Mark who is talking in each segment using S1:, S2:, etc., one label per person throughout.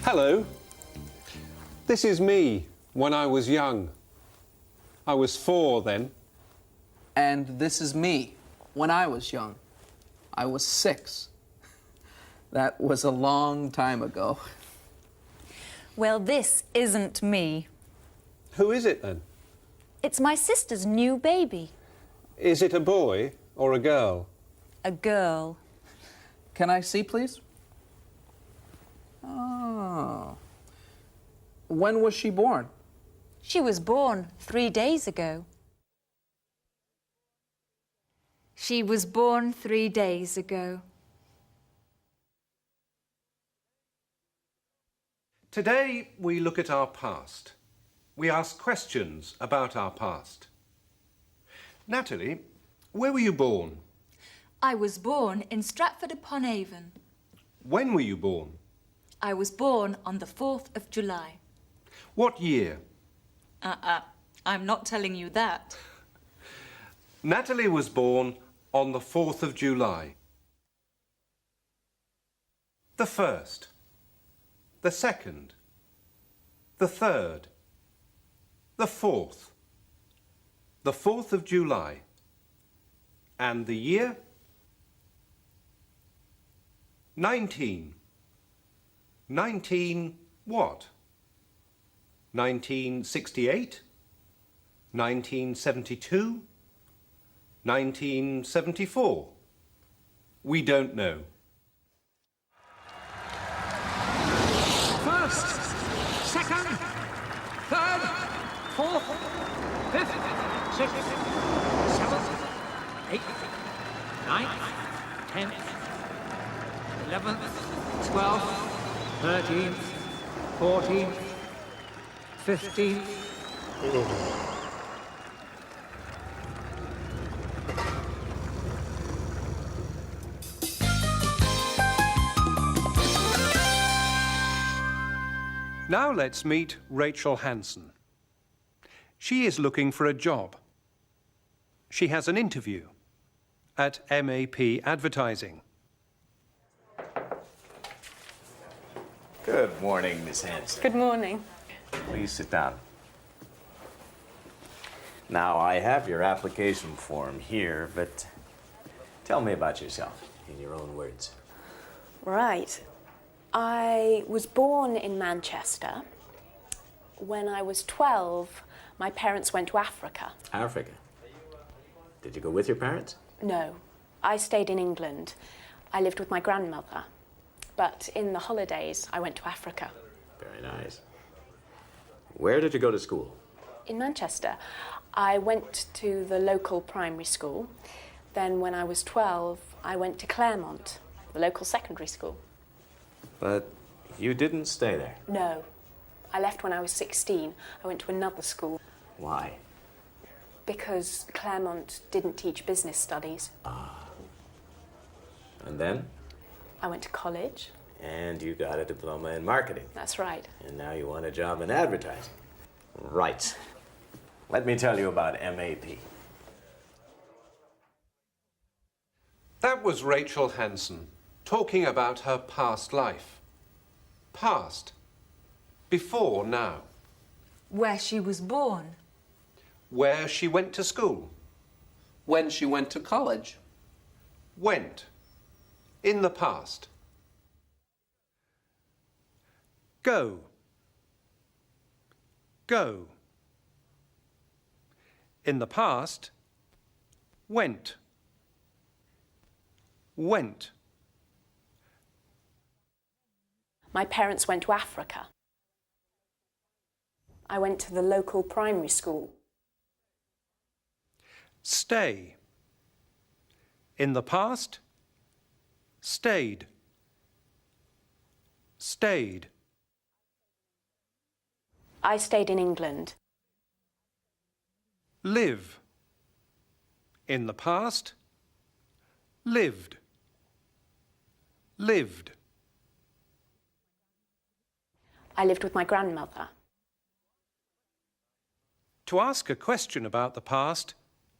S1: Hello. This is me when I was young. I was 4 then.
S2: And this is me when I was young. I was 6. That was a long time ago.
S3: Well, this isn't me.
S1: Who is it then?
S3: It's my sister's new baby.
S1: Is it a boy or a girl?
S3: A girl.
S2: Can I see, please? Oh. When was she born?
S3: She was born 3 days ago. She was born 3 days ago.
S1: Today we look at our past. We ask questions about our past. Natalie, where were you born?
S3: I was born in Stratford-upon-Avon.
S1: When were you born?
S3: I was born on the 4th of July.
S1: What year?
S3: I'm not telling you that.
S1: Natalie was born on the 4th of July. The 1st, the 2nd, the 3rd, the 4th, the 4th of July, and the year? 19. 19 what? 1968? 1972? 1974? We don't know.
S4: First, second, third, fourth, fifth, sixth, seventh, eighth, ninth, 10th, 11th, 12th, 13th, 14th, 15th.
S1: Now let's meet Rachel Hansen. She is looking for a job. She has an interview at MAP Advertising.
S5: Good morning, Miss Hansen.
S6: Good morning.
S5: Please sit down. Now, I have your application form here, but tell me about yourself in your own words.
S6: Right. I was born in Manchester. When I was 12, my parents went to Africa.
S5: Africa? Did you go with your parents?
S6: No, I stayed in England. I lived with my grandmother. But in the holidays, I went to Africa.
S5: Very nice. Where did you go to school?
S6: In Manchester. I went to the local primary school. Then when I was 12, I went to Claremont, the local secondary school.
S5: But you didn't stay there.
S6: No. I left when I was 16. I went to another school.
S5: Why?
S6: Because Claremont didn't teach business studies.
S5: And then?
S6: I went to college.
S5: And you got a diploma in marketing.
S6: That's right.
S5: And now you want a job in advertising. Right. Let me tell you about MAP.
S1: That was Rachel Hansen talking about her past life. Past. Before now.
S3: Where she was born.
S1: Where she went to school.
S2: When she went to college.
S1: Went. In the past. Go. Go. In the past. Went. Went.
S6: My parents went to Africa. I went to the local primary school.
S1: Stay. In the past. Stayed. Stayed.
S6: I stayed in England.
S1: Live. In the past. Lived. Lived.
S6: I lived with my grandmother.
S1: To ask a question about the past,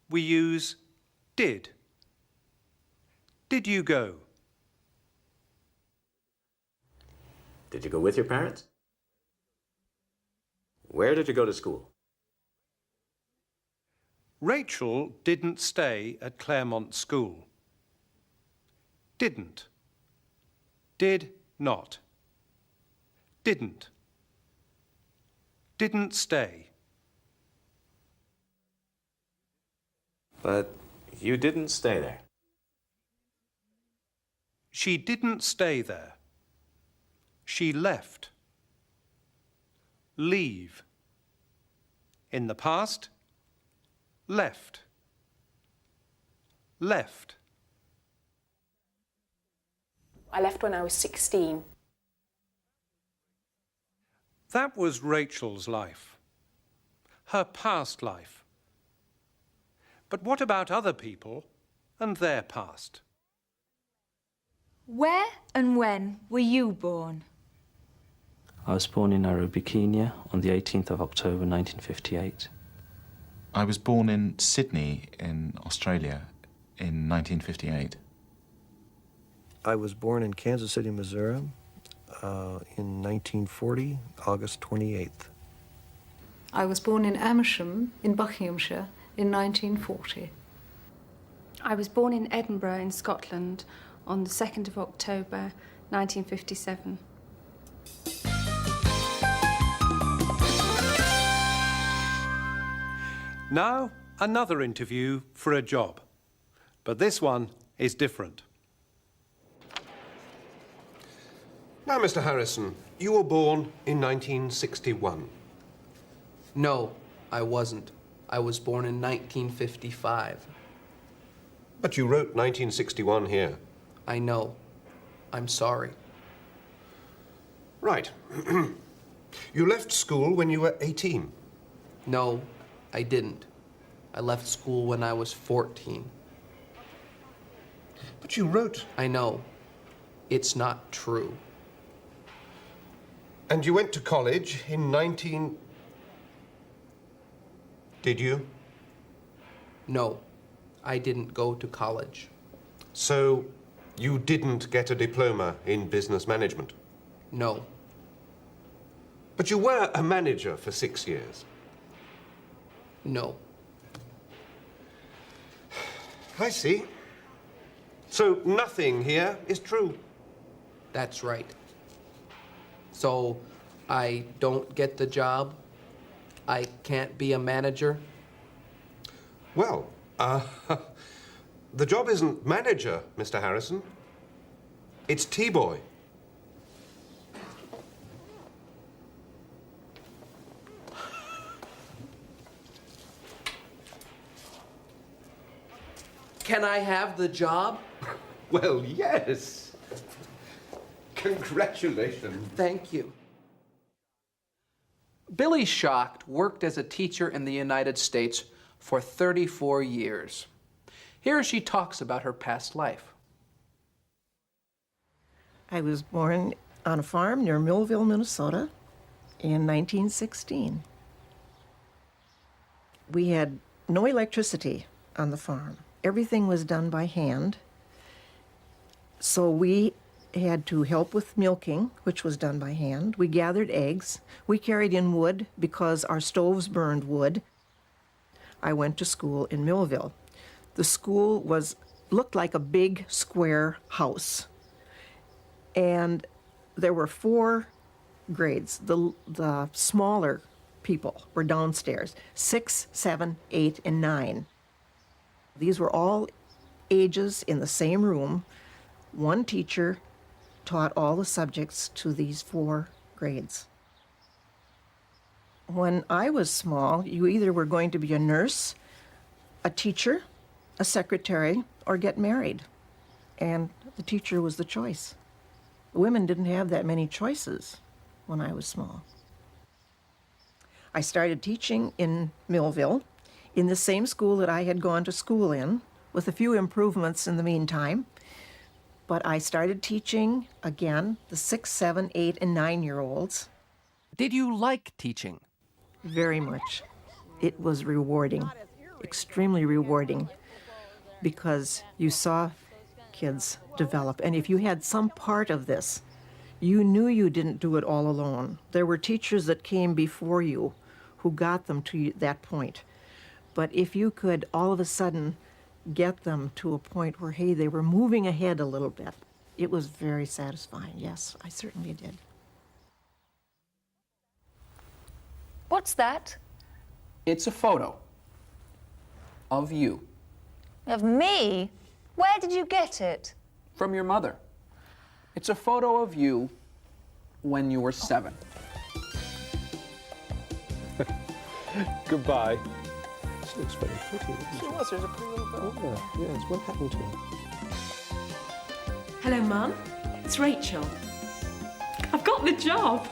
S1: we use did. Did you go?
S5: Did you go with your parents? Where did you go to school?
S1: Rachel didn't stay at Claremont School. Didn't. Did not. Didn't. Didn't stay.
S5: But you didn't stay there.
S1: She didn't stay there. She left. Leave. In the past, left. Left.
S6: I left when I was 16.
S1: That was Rachel's life. Her past life. But what about other people and their past?
S3: Where and when were you born?
S7: I was born in Nairobi, Kenya on the 18th of October 1958.
S8: I was born in Sydney in Australia in 1958.
S9: I was born in Kansas City, Missouri in 1940, August 28th.
S10: I was born in Amersham in Buckinghamshire in 1940.
S11: I was born in Edinburgh in Scotland on the 2nd of October 1957.
S1: Now, another interview for a job. But this one is different.
S12: Now, Mr. Harrison, you were born in 1961.
S2: No, I wasn't. I was born in 1955.
S12: But you wrote 1961 here.
S2: I know. I'm sorry.
S12: Right. You left school when you were 18.
S2: No, I didn't. I left school when I was 14.
S12: But you wrote...
S2: I know. It's not true.
S12: And you went to college in 19... Did you?
S2: No, I didn't go to college.
S12: So you didn't get a diploma in business management?
S2: No.
S12: But you were a manager for 6 years?
S2: No.
S12: I see. So nothing here is true?
S2: That's right. So I don't get the job? I can't be a manager?
S12: Well, the job isn't manager, Mr. Harrison. It's T-boy.
S2: Can I have the job?
S12: Well, yes. Congratulations.
S2: Thank you. Billy Schacht worked as a teacher in the United States for 34 years. Here she talks about her past life.
S13: I was born on a farm near Millville, Minnesota in 1916. We had no electricity on the farm. Everything was done by hand. So we had to help with milking, which was done by hand. We gathered eggs. We carried in wood because our stoves burned wood. I went to school in Millville. The school looked like a big square house. And there were 4 grades. The smaller people were downstairs, 6, 7, 8, and 9. These were all ages in the same room. One teacher taught all the subjects to these 4 grades. When I was small, you either were going to be a nurse, a teacher, a secretary, or get married. And the teacher was the choice. Women didn't have that many choices when I was small. I started teaching in Millville, in the same school that I had gone to school in, with a few improvements in the meantime. But I started teaching, again, the 6, 7, 8, and 9-year-olds.
S2: Did you like teaching?
S13: Very much. It was rewarding, extremely rewarding, because you saw kids develop. And if you had some part of this, You knew you didn't do it all alone. There were teachers that came before you who got them to that point. But if you could all of a sudden get them to a point where, hey, they were moving ahead a little bit, it was very satisfying. Yes, I certainly did.
S3: What's that?
S2: It's a photo of you.
S3: Of me? Where did you get it?
S2: From your mother. It's a photo of you when you were 7.
S12: Goodbye. She looks very pretty.
S2: She was. There's a pretty little girl.
S12: Oh, yeah, yes. What happened to her?
S14: Hello, Mum. It's Rachel. I've got the job.